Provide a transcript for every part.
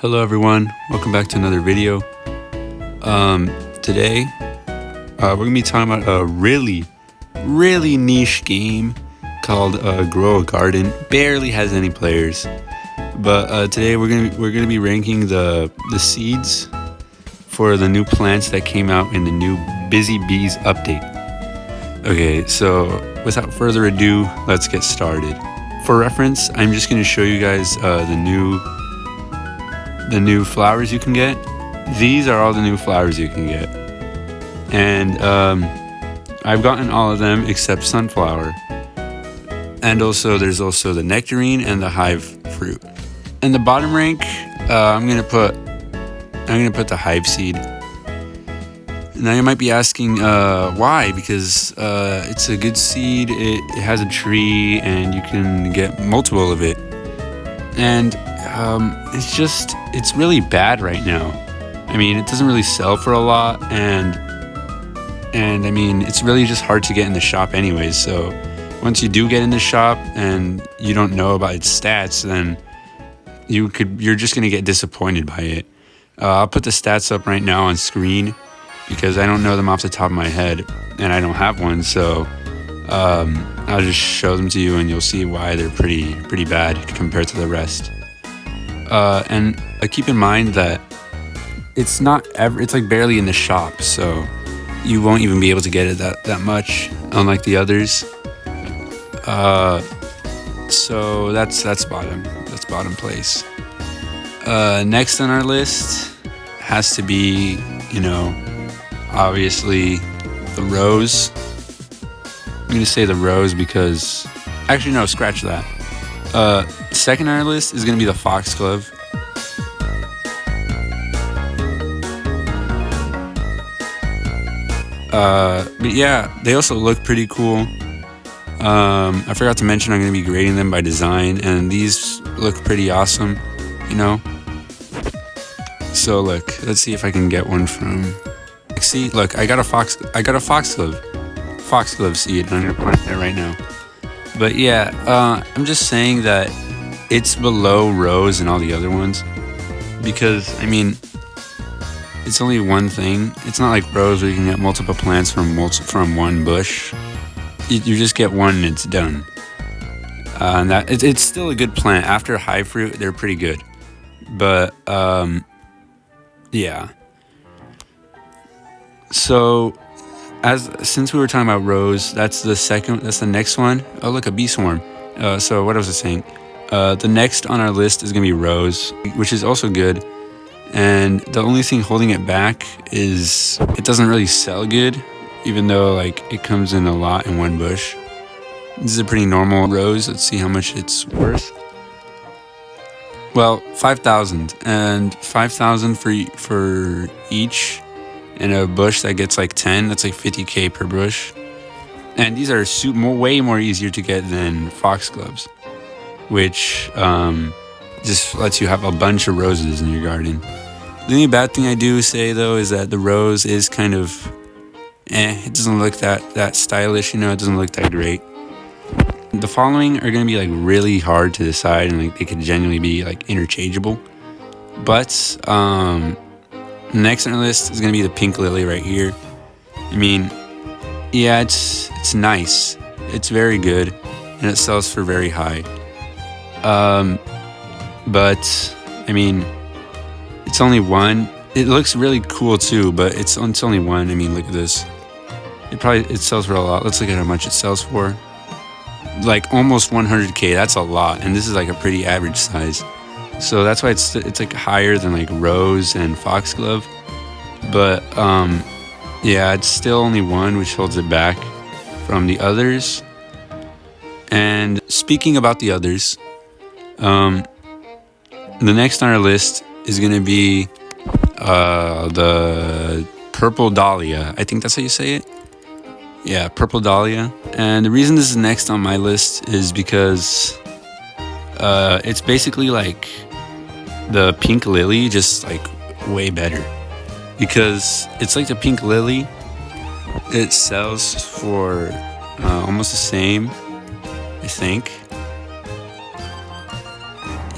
Hello everyone, welcome back to another video. Today we're gonna be talking about a really niche game called Grow a Garden. Barely has any players, but today we're gonna be ranking the seeds for the new plants that came out in the new Busy Bees update. Okay, so without further ado, let's get started. For reference, I'm just gonna show you guys the new flowers you can get. These are all the new flowers you can get, and I've gotten all of them except sunflower, and also there's also the nectarine and the hive fruit. And the bottom rank, I'm gonna put the hive seed. Now you might be asking why, because it's a good seed, it has a tree, and you can get multiple of it. And it's really bad right now. I mean, it doesn't really sell for a lot, and I mean, it's really just hard to get in the shop anyways. So once you do get in the shop and you don't know about its stats, then you're just gonna get disappointed by it. I'll put the stats up right now on screen because I don't know them off the top of my head, and I don't have one. So I'll just show them to you, and you'll see why they're pretty bad compared to the rest. And keep in mind that it's like barely in the shop, so you won't even be able to get it that much, unlike the others. So that's bottom place. Next on our list has to be, obviously the rose. I'm gonna say the rose because, actually no, scratch that. Second on our list is gonna be the foxglove. But yeah, they also look pretty cool. I forgot to mention I'm gonna be grading them by design, and these look pretty awesome, So look, let's see if I can get one from. See, look, I got a foxglove seed, and I'm gonna put it there right now. But yeah, I'm just saying that it's below rose and all the other ones because, I mean, it's only one thing. It's not like rose where you can get multiple plants from one bush. You just get one and it's done. And it's still a good plant. After high fruit, they're pretty good. But yeah. So since we were talking about rose, that's the next one. Oh look, a bee swarm. So what was I saying? The next on our list is gonna be rose, which is also good. And the only thing holding it back is it doesn't really sell good, even though like it comes in a lot in one bush. This is a pretty normal rose. Let's see how much it's worth. Well, 5,000, and 5,000 for each. In a bush that gets like 10, that's like 50k per bush. And these are way more easier to get than foxgloves, which just lets you have a bunch of roses in your garden. The only bad thing I do say though is that the rose is kind of it doesn't look that stylish, it doesn't look that great. The following are going to be like really hard to decide, and like they could genuinely be like interchangeable. But next on the list is going to be the pink lily right here. I mean, yeah, it's nice. It's very good, and it sells for very high. But I mean, it's only one. It looks really cool too, but it's only one. I mean, look at this. It sells for a lot. Let's look at how much it sells for. Like almost 100k. That's a lot, and this is like a pretty average size. So that's why it's like higher than like rose and foxglove. But yeah, it's still only one, which holds it back from the others. And speaking about the others, the next on our list is going to be the purple dahlia. I think that's how you say it. Yeah, purple dahlia. And the reason this is next on my list is because it's basically like the pink lily, just like way better. Because it's like the pink lily, it sells for almost the same, I think.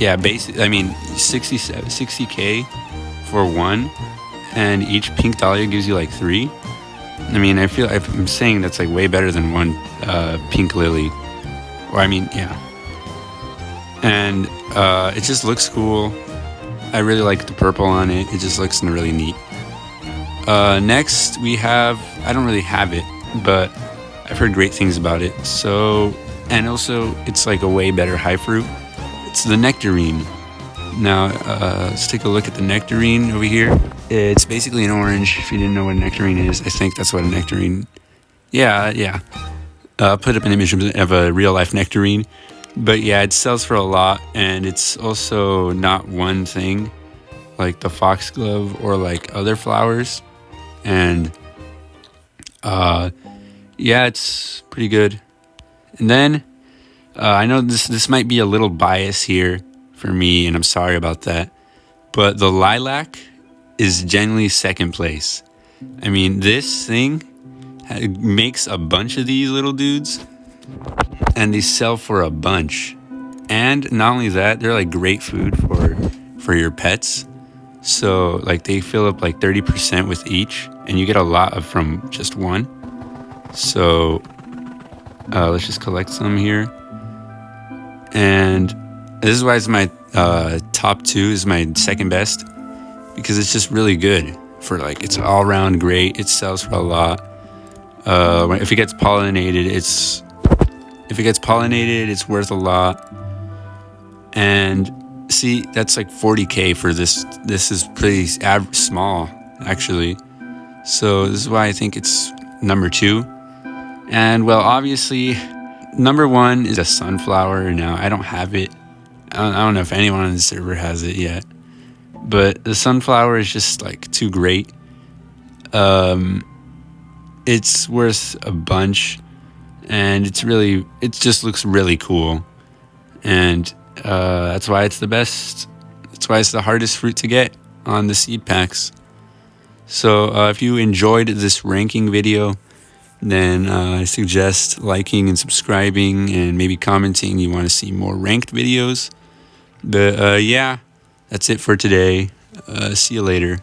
yeah, basically, I mean, 60K for one, and each pink dahlia gives you like 3. I mean, I'm saying that's like way better than one pink lily. Or I mean, yeah. And it just looks cool. I really like the purple on it. It just looks really neat. Next we have, I don't really have it, but I've heard great things about it. So, and also it's like a way better high fruit. It's the nectarine. Now, let's take a look at the nectarine over here. It's basically an orange. If you didn't know what a nectarine is, I think that's what a nectarine. Yeah. I'll put up an image of a real life nectarine. But yeah, it sells for a lot, and it's also not one thing like the foxglove or like other flowers. And yeah, it's pretty good. And then I know this might be a little bias here for me, and I'm sorry about that, but the lilac is generally second place. I mean, this thing makes a bunch of these little dudes, and they sell for a bunch. And not only that, they're like great food for your pets. So like they fill up like 30% with each, and you get a lot of from just one. So let's just collect some here. And this is why it's my top 2, is my second best, because it's just really good for like, it's all around great. It sells for a lot. If it gets pollinated, it's worth a lot. And see, that's like 40K for this. This is pretty small, actually. So this is why I think it's number 2. And well, obviously, number 1 is a sunflower. Now, I don't have it. I don't know if anyone on the server has it yet. But the sunflower is just like too great. It's worth a bunch. And it just looks really cool. And that's why it's the best. That's why it's the hardest fruit to get on the seed packs. So if you enjoyed this ranking video, then I suggest liking and subscribing, and maybe commenting you want to see more ranked videos. But yeah, that's it for today. See you later.